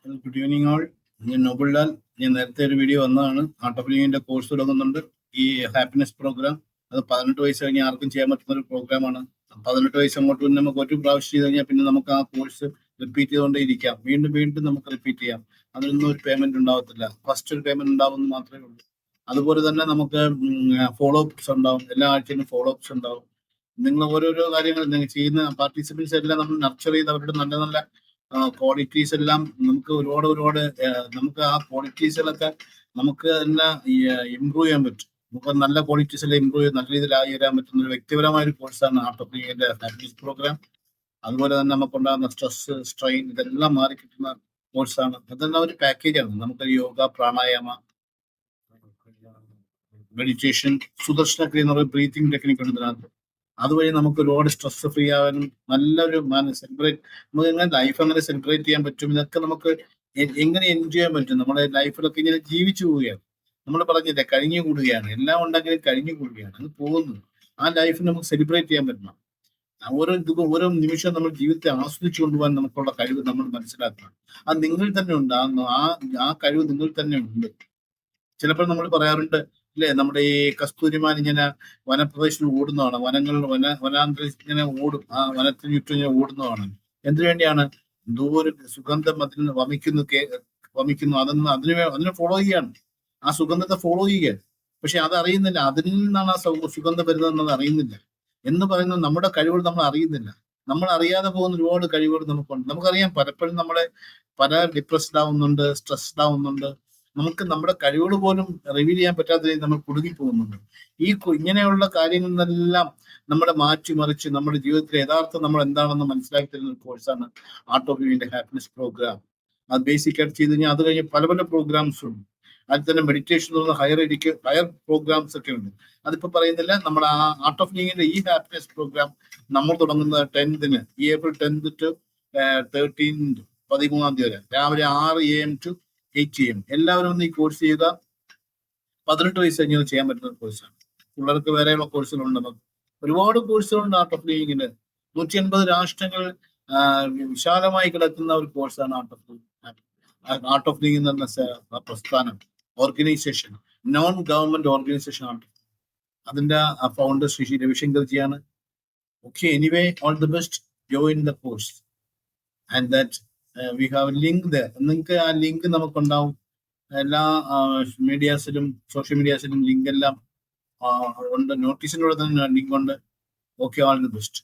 Good evening all. ഞാൻ നോബിൾലാൽ. ഞാൻ നേരത്തെ ഒരു വീഡിയോ വന്നതാണ്. ആർട്ട് ഓഫ് ലിവിങ്ങിന്റെ കോഴ്സ് തുടങ്ങുന്നുണ്ട്. ഈ ഹാപ്പിനെസ് പ്രോഗ്രാം അത് 18 വയസ്സ് കഴിഞ്ഞ് ആർക്കും ചെയ്യാൻ പറ്റുന്ന ഒരു പ്രോഗ്രാമാണ്. 18 വയസ്സ് അങ്ങോട്ട് പിന്നെ നമുക്ക് ഒരു പ്രാവശ്യം ചെയ്ത് കഴിഞ്ഞാൽ പിന്നെ നമുക്ക് ആ കോഴ്സ് റിപ്പീറ്റ് ചെയ്തുകൊണ്ടേ ഇരിക്കാം. വീണ്ടും വീണ്ടും നമുക്ക് റിപ്പീറ്റ് ചെയ്യാം. അതിനൊന്നും ഒരു പേയ്മെന്റ് ഉണ്ടാവത്തില്ല. ഫസ്റ്റ് ഒരു പേയ്മെന്റ് ഉണ്ടാവുമെന്ന് മാത്രമേ ഉള്ളൂ. അതുപോലെ തന്നെ നമുക്ക് ഫോളോ അപ്സ് ഉണ്ടാവും. എല്ലാ ആഴ്ചയിലും ഫോളോ അപ്സ് ഉണ്ടാവും. നിങ്ങൾ ഓരോരോ കാര്യങ്ങൾ നിങ്ങൾ ചെയ്യുന്ന പാർട്ടിസിപ്പൻസ് എല്ലാം നമ്മൾ നർച്ചർ ചെയ്ത് അവരുടെ നല്ല നല്ല ക്വാളിറ്റീസ് എല്ലാം നമുക്ക് ഒരുപാട് നമുക്ക് ആ ക്വാളിറ്റീസുകളൊക്കെ നമുക്ക് തന്നെ ഇമ്പ്രൂവ് ചെയ്യാൻ പറ്റും. നമുക്ക് നല്ല ക്വാളിറ്റീസ് എല്ലാം ഇമ്പ്രൂവ് ചെയ്ത് നല്ല രീതിയിൽ ആയി വരാൻ പറ്റുന്ന ഒരു വ്യക്തിപരമായ ഒരു കോഴ്സാണ് ആർട്ട് ഓഫ് ലിവിങ്ങിന്റെ ഹാപ്പിനെസ് പ്രോഗ്രാം. അതുപോലെ തന്നെ നമുക്കുണ്ടാകുന്ന സ്ട്രെസ്, സ്ട്രെയിൻ ഇതെല്ലാം മാറി കിട്ടുന്ന കോഴ്സാണ്. അതെല്ലാം ഒരു പാക്കേജാണ്. നമുക്ക് യോഗ, പ്രാണായാമ, മെഡിറ്റേഷൻ, സുദർശന ക്രിയ എന്ന് പറയുന്ന ബ്രീത്തിങ് ടെക്നിക്ക് ഉണ്ട് ഇതിനകത്ത്. അതുവഴി നമുക്ക് ഒരുപാട് സ്ട്രെസ് ഫ്രീ ആവാനും നല്ലൊരു സെലിബ്രേറ്റ് നമുക്ക് എങ്ങനെ ലൈഫ് അങ്ങനെ സെലിബ്രേറ്റ് ചെയ്യാൻ പറ്റും. ഇതൊക്കെ നമുക്ക് എങ്ങനെ എൻജോയ് ചെയ്യാൻ പറ്റും. നമ്മുടെ ലൈഫിലൊക്കെ ഇങ്ങനെ ജീവിച്ചു പോവുകയാണ്. നമ്മൾ പറഞ്ഞില്ലേ, കഴിഞ്ഞു കൂടുകയാണ്. എല്ലാം ഉണ്ടെങ്കിലും കഴിഞ്ഞു കൂടുകയാണ്. അത് പോകുന്നു. ആ ലൈഫ് നമുക്ക് സെലിബ്രേറ്റ് ചെയ്യാൻ പറ്റണം. ഓരോ നിമിഷം നമ്മൾ ജീവിതത്തെ ആസ്വദിച്ചു കൊണ്ടുപോകാൻ നമുക്കുള്ള കഴിവ് നമ്മൾ മനസ്സിലാക്കണം. അത് നിങ്ങളിൽ തന്നെ ഉണ്ട്. ആ കഴിവ് നിങ്ങളിൽ തന്നെ ഉണ്ട്. ചിലപ്പോൾ നമ്മൾ പറയാറുണ്ട് അല്ലേ, നമ്മുടെ ഈ കസ്തൂരിമാൻ ഇങ്ങനെ വനപ്രദേശത്ത് ഓടുന്നതാണ്. വനാന്തരീക്ഷം ഇങ്ങനെ ഓടും. ആ വനത്തിന് ചുറ്റും ഇങ്ങനെ ഓടുന്നതാണ്. എന്തിനു വേണ്ടിയാണ്? എന്തോ ഒരു സുഗന്ധം അതിൽ നിന്ന് വമിക്കുന്നു. അതിനെ ഫോളോ ചെയ്യുകയാണ്. ആ സുഗന്ധത്തെ ഫോളോ ചെയ്യുകയാണ്. പക്ഷെ അതറിയുന്നില്ല, അതിൽ നിന്നാണ് ആ സുഗന്ധം വരുന്നതെന്നത് അറിയുന്നില്ല. എന്ന് പറയുന്നത് നമ്മുടെ കഴിവുകൾ നമ്മൾ അറിയുന്നില്ല. നമ്മൾ അറിയാതെ പോകുന്ന ഒരുപാട് കഴിവുകൾ നമുക്കുണ്ട്. നമുക്കറിയാം, പലപ്പോഴും നമ്മളെ പല ഡിപ്രസ്ഡ് ആവുന്നുണ്ട്, സ്ട്രെസ്ഡ് ആവുന്നുണ്ട്. നമുക്ക് നമ്മുടെ കഴിവുകൾ പോലും റിവീൽ ചെയ്യാൻ പറ്റാത്ത രീതിയിൽ നമ്മൾ കുടുങ്ങി പോകുന്നുണ്ട്. ഇങ്ങനെയുള്ള കാര്യങ്ങളെല്ലാം നമ്മളെ മാറ്റിമറിച്ച് നമ്മുടെ ജീവിതത്തിൽ യഥാർത്ഥം നമ്മൾ എന്താണെന്ന് മനസ്സിലാക്കി തരുന്ന ഒരു കോഴ്സാണ് ആർട്ട് ഓഫ് ലിവിങ്ങിന്റെ ഹാപ്പിനെസ് പ്രോഗ്രാം. അത് ബേസിക് ആയിട്ട് ചെയ്ത് കഴിഞ്ഞാൽ അത് കഴിഞ്ഞ് പല പല പ്രോഗ്രാംസ് ഉണ്ട്. അതിൽ തന്നെ മെഡിറ്റേഷൻ എന്ന് പറഞ്ഞ ഹയർ പ്രോഗ്രാംസ് ഒക്കെ ഉണ്ട്. അതിപ്പോ പറയുന്നില്ല. നമ്മുടെ ആ ആർട്ട് ഓഫ് ലിവിങ്ങിന്റെ ഈ ഹാപ്പിനെസ് പ്രോഗ്രാം നമ്മൾ തുടങ്ങുന്നത് 10th ഈ ഏപ്രിൽ 10th to 13th 13ാം തീയതി വരെ രാവിലെ 6 AM to 8 AM. എല്ലാവരും ഒന്ന് ഈ കോഴ്സ് ചെയ്യുക. 18 വയസ്സ് കഴിഞ്ഞാൽ ചെയ്യാൻ പറ്റുന്ന കോഴ്സാണ്. പിള്ളേർക്ക് വേറെയുള്ള കോഴ്സുകളുണ്ട്. നമുക്ക് ഒരുപാട് കോഴ്സുകളുണ്ട് ആർട്ട് ഓഫ് ലിവിങ്ങിന്. 180 രാഷ്ട്രങ്ങൾ വിശാലമായി കിടക്കുന്ന ഒരു കോഴ്സാണ് ആർട്ട് ഓഫ് ലിവിങ് എന്ന പ്രസ്ഥാനം, ഓർഗനൈസേഷൻ, നോൺ ഗവൺമെന്റ് ഓർഗനൈസേഷൻ ആണ്. അതിന്റെ ഫൗണ്ടർ ശ്രീ രവിശങ്കർജിയാണ്. Okay, anyway, all the best. Join the course and that we have link there. നിങ്ങൾക്ക് ആ ലിങ്ക് നമുക്കുണ്ടാവും. എല്ലാ മീഡിയാസിലും സോഷ്യൽ മീഡിയാസിലും ലിങ്ക് എല്ലാം ഉണ്ട്. നോട്ടീസിലൂടെ തന്നെ ലിങ്ക് ഉണ്ട്. Okay, all the best.